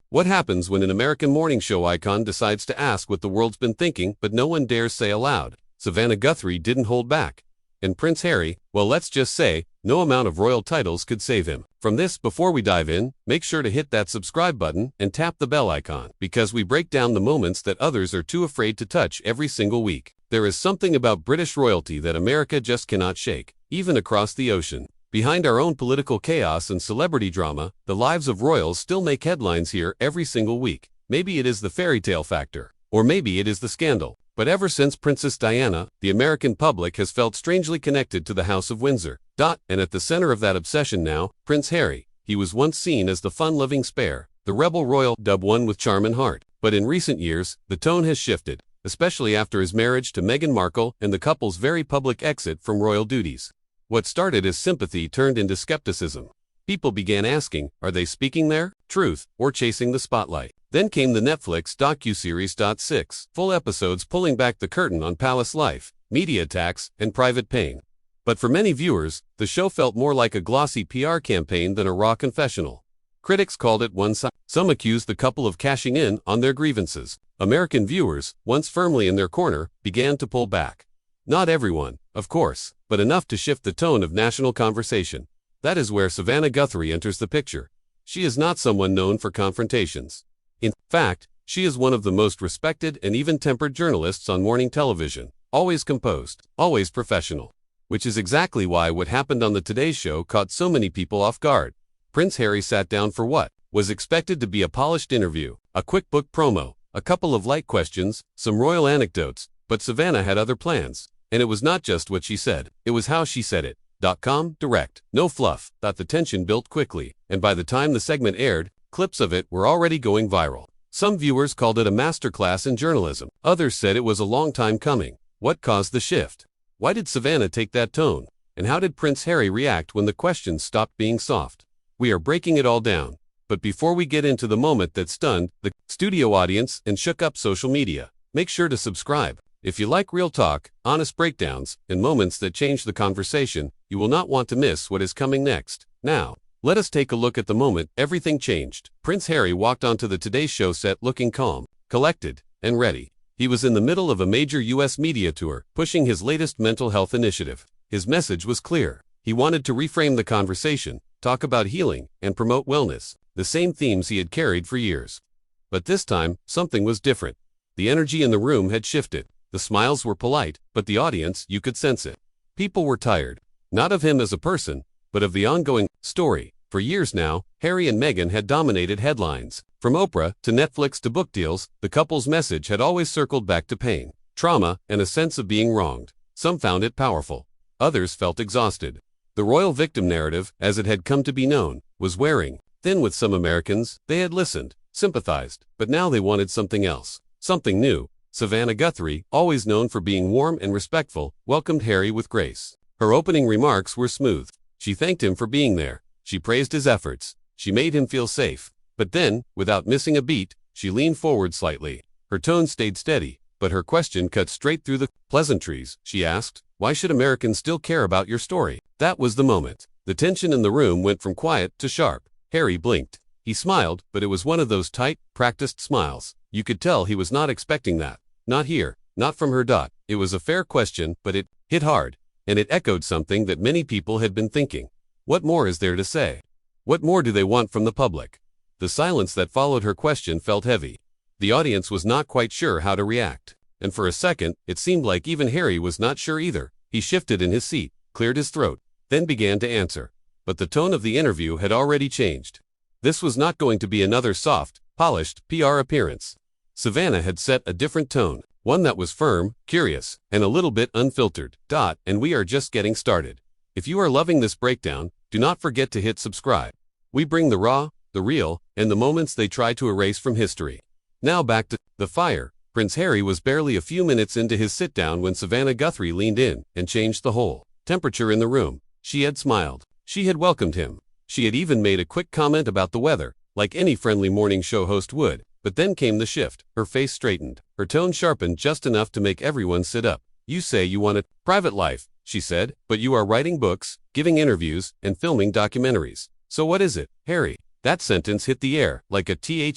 What happens when an American morning show icon decides to ask what the world's been thinking but no one dares say aloud? Savannah Guthrie didn't hold back. And Prince Harry, well, let's just say, no amount of royal titles could save him. From this, before we dive in, make sure to hit that subscribe button and tap the bell icon, because we break down the moments that others are too afraid to touch every single week. There is something about British royalty that America just cannot shake, even across the ocean. Behind our own political chaos and celebrity drama, the lives of royals still make headlines here every single week. Maybe it is the fairy tale factor, or maybe it is the scandal. But ever since Princess Diana, the American public has felt strangely connected to the House of Windsor. And at the center of that obsession now, Prince Harry. He was once seen as the fun-loving spare, the rebel royal, dubbed one with charm and heart. But in recent years, the tone has shifted, especially after his marriage to Meghan Markle and the couple's very public exit from royal duties. What started as sympathy turned into skepticism. People began asking, are they speaking their truth or chasing the spotlight? Then came the Netflix docuseries. 6 full episodes pulling back the curtain on palace life, media attacks, and private pain. But for many viewers, the show felt more like a glossy PR campaign than a raw confessional. Critics called it one-sided. Some accused the couple of cashing in on their grievances. American viewers, once firmly in their corner, began to pull back. Not everyone, of course, but enough to shift the tone of national conversation. That is where Savannah Guthrie enters the picture. She is not someone known for confrontations. In fact, she is one of the most respected and even-tempered journalists on morning television, always composed, always professional. Which is exactly why what happened on the Today Show caught so many people off guard. Prince Harry sat down for what was expected to be a polished interview, a quick book promo, a couple of light questions, some royal anecdotes, but Savannah had other plans. And it was not just what she said, it was how she said it. Direct, no fluff. The tension built quickly, and by the time the segment aired, clips of it were already going viral. Some viewers called it a masterclass in journalism. Others said it was a long time coming. What caused the shift? Why did Savannah take that tone? And how did Prince Harry react when the questions stopped being soft? We are breaking it all down. But before we get into the moment that stunned the studio audience and shook up social media, make sure to subscribe. If you like real talk, honest breakdowns, and moments that change the conversation, you will not want to miss what is coming next. Now, let us take a look at the moment everything changed. Prince Harry walked onto the Today Show set looking calm, collected, and ready. He was in the middle of a major U.S. media tour, pushing his latest mental health initiative. His message was clear. He wanted to reframe the conversation, talk about healing, and promote wellness, the same themes he had carried for years. But this time, something was different. The energy in the room had shifted. The smiles were polite, but the audience, you could sense it. People were tired, not of him as a person, but of the ongoing story. For years now, Harry and Meghan had dominated headlines. From Oprah to Netflix to book deals, the couple's message had always circled back to pain, trauma, and a sense of being wronged. Some found it powerful. Others felt exhausted. The royal victim narrative, as it had come to be known, was wearing thin with some Americans. They had listened, sympathized, but now they wanted something else, something new. Savannah Guthrie, always known for being warm and respectful, welcomed Harry with grace. Her opening remarks were smooth. She thanked him for being there. She praised his efforts. She made him feel safe. But then, without missing a beat, she leaned forward slightly. Her tone stayed steady, but her question cut straight through the pleasantries. She asked, "Why should Americans still care about your story?" That was the moment. The tension in the room went from quiet to sharp. Harry blinked. He smiled, but it was one of those tight, practiced smiles. You could tell he was not expecting that. Not here, not from her. It was a fair question, but it hit hard, and it echoed something that many people had been thinking. What more is there to say? What more do they want from the public? The silence that followed her question felt heavy. The audience was not quite sure how to react, and for a second, it seemed like even Harry was not sure either. He shifted in his seat, cleared his throat, then began to answer. But the tone of the interview had already changed. This was not going to be another soft, polished PR appearance. Savannah had set a different tone, one that was firm, curious, and a little bit unfiltered. And we are just getting started. If you are loving this breakdown, do not forget to hit subscribe. We bring the raw, the real, and the moments they try to erase from history. Now back to the fire. Prince Harry was barely a few minutes into his sit-down when Savannah Guthrie leaned in and changed the whole temperature in the room. She had smiled. She had welcomed him. She had even made a quick comment about the weather, like any friendly morning show host would. But then came the shift. Her face straightened. Her tone sharpened just enough to make everyone sit up. "You say you want a private life," she said, "but you are writing books, giving interviews, and filming documentaries. So what is it, Harry?" That sentence hit the air like a thunderclap.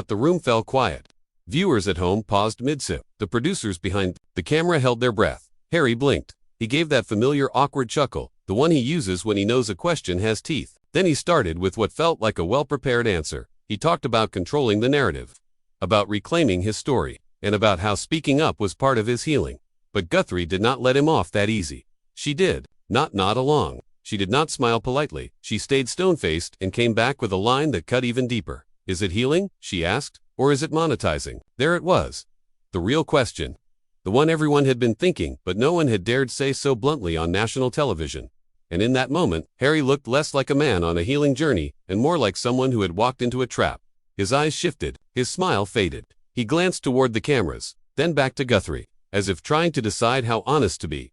The room fell quiet. Viewers at home paused mid-sip. The producers behind the camera held their breath. Harry blinked. He gave that familiar awkward chuckle, the one he uses when he knows a question has teeth. Then he started with what felt like a well-prepared answer. He talked about controlling the narrative, about reclaiming his story, and about how speaking up was part of his healing. But Guthrie did not let him off that easy. She did not nod along. She did not smile politely. She stayed stone-faced and came back with a line that cut even deeper. "Is it healing?" she asked. "Or is it monetizing?" There it was. The real question. The one everyone had been thinking, but no one had dared say so bluntly on national television. And in that moment, Harry looked less like a man on a healing journey and more like someone who had walked into a trap. His eyes shifted. His smile faded. He glanced toward the cameras, then back to Guthrie, as if trying to decide how honest to be.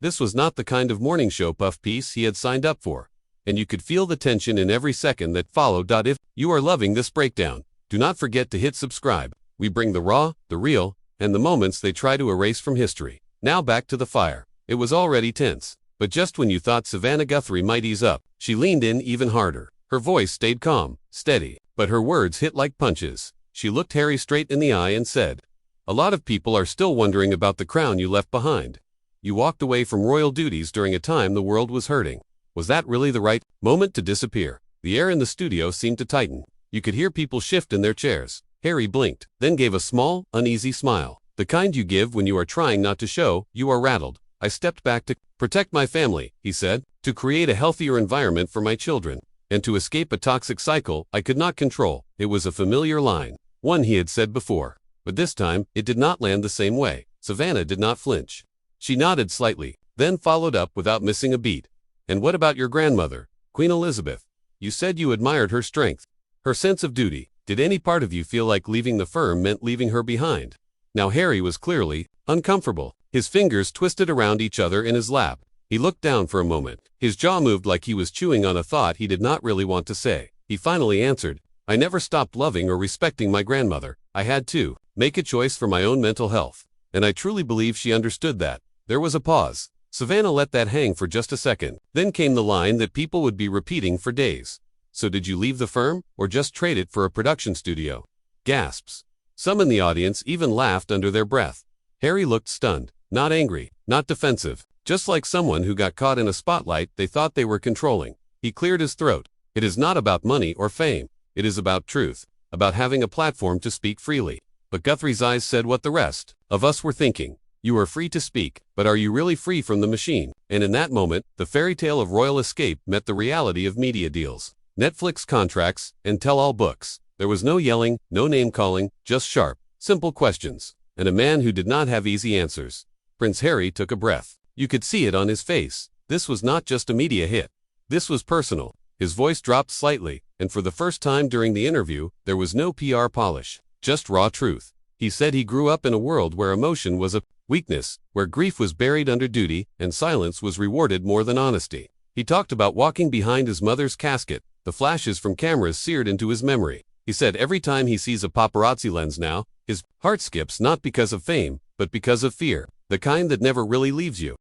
This was not the kind of morning show puff piece he had signed up for, and you could feel the tension in every second that followed. If you are loving this breakdown, do not forget to hit subscribe. We bring the raw, the real, and the moments they try to erase from history. Now back to the fire. It was already tense, but just when you thought Savannah Guthrie might ease up, she leaned in even harder. Her voice stayed calm, steady, but her words hit like punches. She looked Harry straight in the eye and said, "A lot of people are still wondering about the crown you left behind. You walked away from royal duties during a time the world was hurting. Was that really the right moment to disappear?" The air in the studio seemed to tighten. You could hear people shift in their chairs. Harry blinked, then gave a small, uneasy smile. The kind you give when you are trying not to show you are rattled. "I stepped back to protect my family," he said, "to create a healthier environment for my children, and to escape a toxic cycle I could not control." It was a familiar line, one he had said before, but this time it did not land the same way. Savannah did not flinch. She nodded slightly, then followed up without missing a beat. "And what about your grandmother, Queen Elizabeth? You said you admired her strength, her sense of duty. Did any part of you feel like leaving the firm meant leaving her behind?" Now Harry was clearly uncomfortable. His fingers twisted around each other in his lap. He looked down for a moment. His jaw moved like he was chewing on a thought he did not really want to say. He finally answered, "I never stopped loving or respecting my grandmother. I had to make a choice for my own mental health. And I truly believe she understood that." There was a pause. Savannah let that hang for just a second. Then came the line that people would be repeating for days. "So did you leave the firm, or just trade it for a production studio?" Gasps. Some in the audience even laughed under their breath. Harry looked stunned, not angry, not defensive, just like someone who got caught in a spotlight they thought they were controlling. He cleared his throat. "It is not about money or fame. It is about truth, about having a platform to speak freely." But Guthrie's eyes said what the rest of us were thinking. "You are free to speak, but are you really free from the machine?" And in that moment, the fairy tale of royal escape met the reality of media deals, Netflix contracts, and tell-all books. There was no yelling, no name-calling, just sharp, simple questions, and a man who did not have easy answers. Prince Harry took a breath. You could see it on his face. This was not just a media hit. This was personal. His voice dropped slightly, and for the first time during the interview, there was no PR polish, just raw truth. He said he grew up in a world where emotion was a weakness, where grief was buried under duty, and silence was rewarded more than honesty. He talked about walking behind his mother's casket, the flashes from cameras seared into his memory. He said every time he sees a paparazzi lens now, his heart skips not because of fame, but because of fear, the kind that never really leaves you.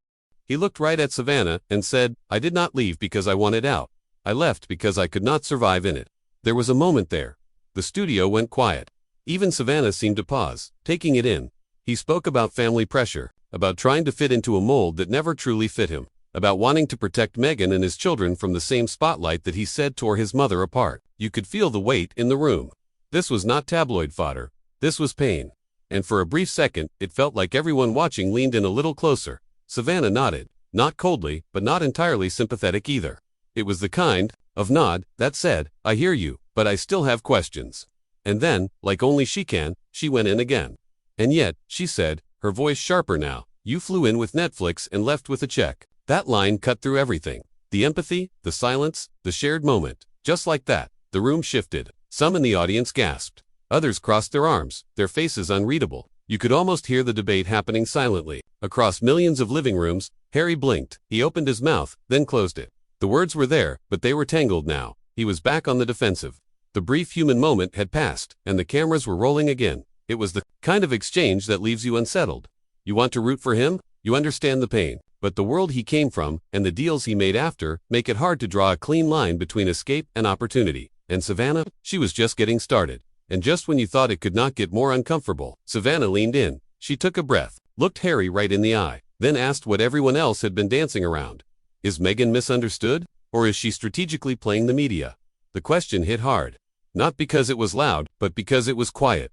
He looked right at Savannah and said, "I did not leave because I wanted out. I left because I could not survive in it." There was a moment there. The studio went quiet. Even Savannah seemed to pause, taking it in. He spoke about family pressure, about trying to fit into a mold that never truly fit him, about wanting to protect Meghan and his children from the same spotlight that he said tore his mother apart. You could feel the weight in the room. This was not tabloid fodder. This was pain. And for a brief second, it felt like everyone watching leaned in a little closer. Savannah nodded, not coldly, but not entirely sympathetic either. It was the kind of nod that said, "I hear you, but I still have questions." And then, like only she can, she went in again. "And yet," she said, her voice sharper now, "you flew in with Netflix and left with a check." That line cut through everything. The empathy, the silence, the shared moment. Just like that, the room shifted. Some in the audience gasped. Others crossed their arms, their faces unreadable. You could almost hear the debate happening silently. Across millions of living rooms, Harry blinked. He opened his mouth, then closed it. The words were there, but they were tangled now. He was back on the defensive. The brief human moment had passed, and the cameras were rolling again. It was the kind of exchange that leaves you unsettled. You want to root for him? You understand the pain. but the world he came from and the deals he made after make it hard to draw a clean line between escape and opportunity. And Savannah, she was just getting started. And just when you thought it could not get more uncomfortable, Savannah leaned in. She took a breath, looked Harry right in the eye, then asked what everyone else had been dancing around. Is Meghan misunderstood? Or is she strategically playing the media? The question hit hard. Not because it was loud, but because it was quiet.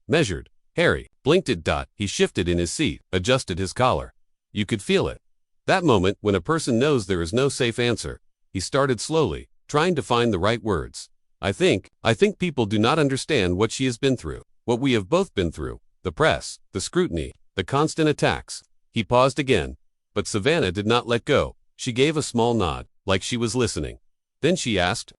Measured. Harry blinked it. He shifted in his seat, adjusted his collar. You could feel it. That moment when a person knows there is no safe answer. He started slowly, trying to find the right words. I think people do not understand what she has been through, what we have both been through. The press, the scrutiny, the constant attacks. He paused again, but Savannah did not let go. She gave a small nod, like she was listening. Then she asked,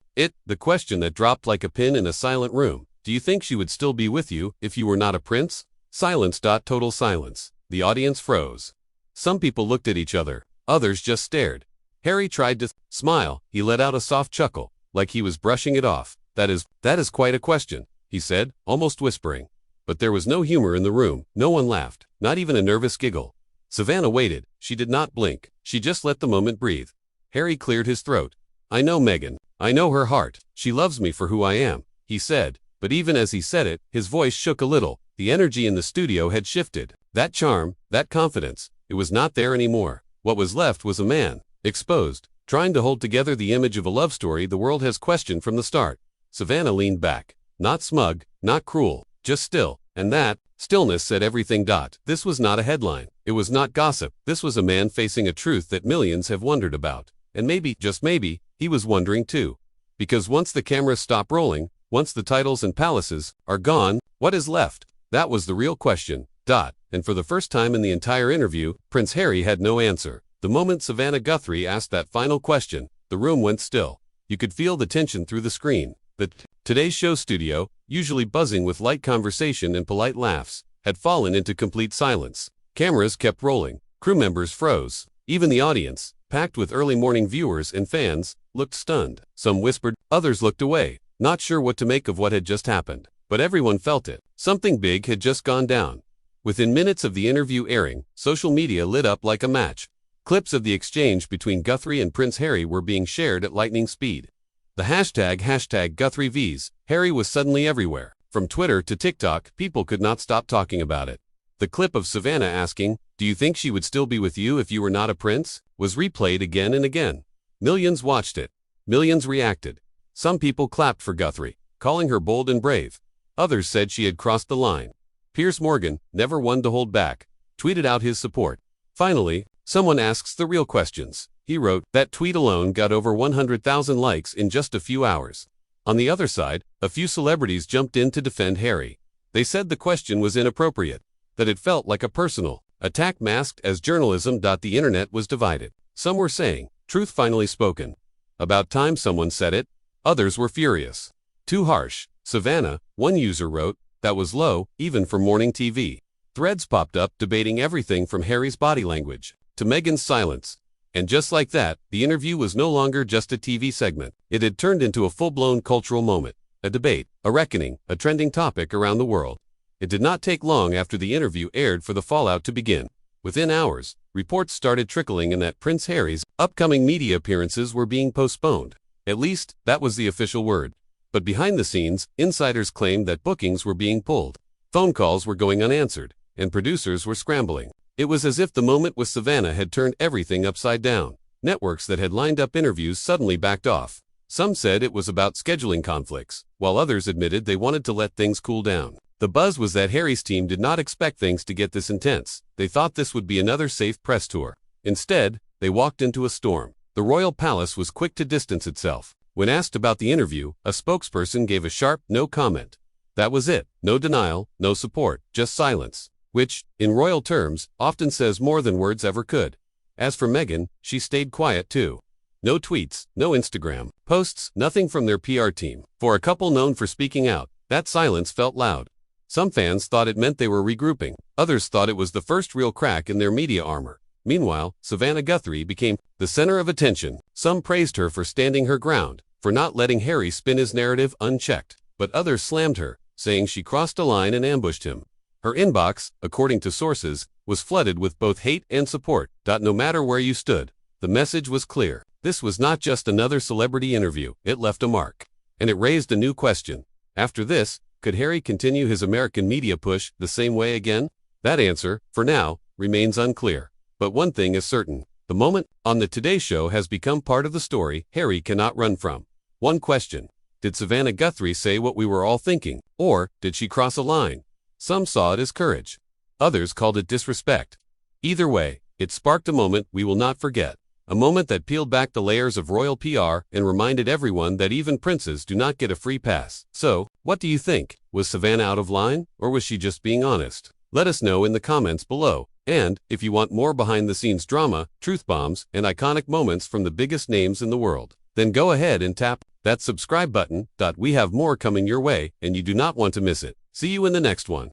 the question that dropped like a pin in a silent room. Do you think she would still be with you if you were not a prince? Silence. Total silence. The audience froze. Some people looked at each other, others just stared. Harry tried to smile. He let out a soft chuckle, like he was brushing it off. That is quite a question, he said, almost whispering. But there was no humor in the room. No one laughed, not even a nervous giggle. Savannah waited. She did not blink. She just let the moment breathe. Harry cleared his throat. I know Meghan. I know her heart. She loves me for who I am, he said. But even as he said it, his voice shook a little. The energy in the studio had shifted. That charm, that confidence, it was not there anymore. What was left was a man, exposed, trying to hold together the image of a love story the world has questioned from the start. Savannah leaned back. Not smug, not cruel, just still. And that stillness said everything. This was not a headline. It was not gossip. This was a man facing a truth that millions have wondered about. And maybe, just maybe, he was wondering too. Because once the cameras stop rolling, once the titles and palaces are gone, what is left? That was the real question. And for the first time in the entire interview, Prince Harry had no answer. The moment Savannah Guthrie asked that final question, the room went still. You could feel the tension through the screen. The Today's Show studio, usually buzzing with light conversation and polite laughs, had fallen into complete silence. Cameras kept rolling. Crew members froze. Even the audience, packed with early morning viewers and fans, looked stunned. Some whispered, others looked away, not sure what to make of what had just happened. But everyone felt it. Something big had just gone down. Within minutes of the interview airing, social media lit up like a match. Clips of the exchange between Guthrie and Prince Harry were being shared at lightning speed. The hashtag #GuthrieVs, Harry was suddenly everywhere. From Twitter to TikTok, people could not stop talking about it. The clip of Savannah asking, do you think she would still be with you if you were not a prince? Was replayed again and again. Millions watched it. Millions reacted. Some people clapped for Guthrie, calling her bold and brave. Others said she had crossed the line. Piers Morgan, never one to hold back, tweeted out his support. Finally, someone asks the real questions. He wrote, that tweet alone got over 100,000 likes in just a few hours. On the other side, a few celebrities jumped in to defend Harry. They said the question was inappropriate, that it felt like a personal attack masked as journalism. The internet was divided. Some were saying, truth finally spoken. About time someone said it. Others were furious. Too harsh. Savannah, one user wrote, that was low, even for morning TV. Threads popped up debating everything from Harry's body language to Meghan's silence. And just like that, the interview was no longer just a TV segment. It had turned into a full-blown cultural moment, a debate, a reckoning, a trending topic around the world. It did not take long after the interview aired for the fallout to begin. Within hours, reports started trickling in that Prince Harry's upcoming media appearances were being postponed. At least, that was the official word. But behind the scenes, insiders claimed that bookings were being pulled. Phone calls were going unanswered, and producers were scrambling. It was as if the moment with Savannah had turned everything upside down. Networks that had lined up interviews suddenly backed off. Some said it was about scheduling conflicts, while others admitted they wanted to let things cool down. The buzz was that Harry's team did not expect things to get this intense. They thought this would be another safe press tour. Instead, they walked into a storm. The royal palace was quick to distance itself. When asked about the interview, a spokesperson gave a sharp no comment. That was it. No denial, no support, just silence. Which, in royal terms, often says more than words ever could. As for Meghan, she stayed quiet too. No tweets, no Instagram posts, nothing from their PR team. For a couple known for speaking out, that silence felt loud. Some fans thought it meant they were regrouping. Others thought it was the first real crack in their media armor. Meanwhile, Savannah Guthrie became the center of attention. Some praised her for standing her ground, for not letting Harry spin his narrative unchecked. But others slammed her, saying she crossed a line and ambushed him. Her inbox, according to sources, was flooded with both hate and support. No matter where you stood, the message was clear. This was not just another celebrity interview, it left a mark. And it raised a new question. After this, could Harry continue his American media push the same way again? That answer, for now, remains unclear. But one thing is certain. The moment on the Today Show has become part of the story Harry cannot run from. One question. Did Savannah Guthrie say what we were all thinking? Or did she cross a line? Some saw it as courage. Others called it disrespect. Either way, it sparked a moment we will not forget. A moment that peeled back the layers of royal PR and reminded everyone that even princes do not get a free pass. So, what do you think? Was Savannah out of line? Or was she just being honest? Let us know in the comments below. And, if you want more behind-the-scenes drama, truth bombs, and iconic moments from the biggest names in the world, then go ahead and tap that subscribe button. We have more coming your way, and you do not want to miss it. See you in the next one.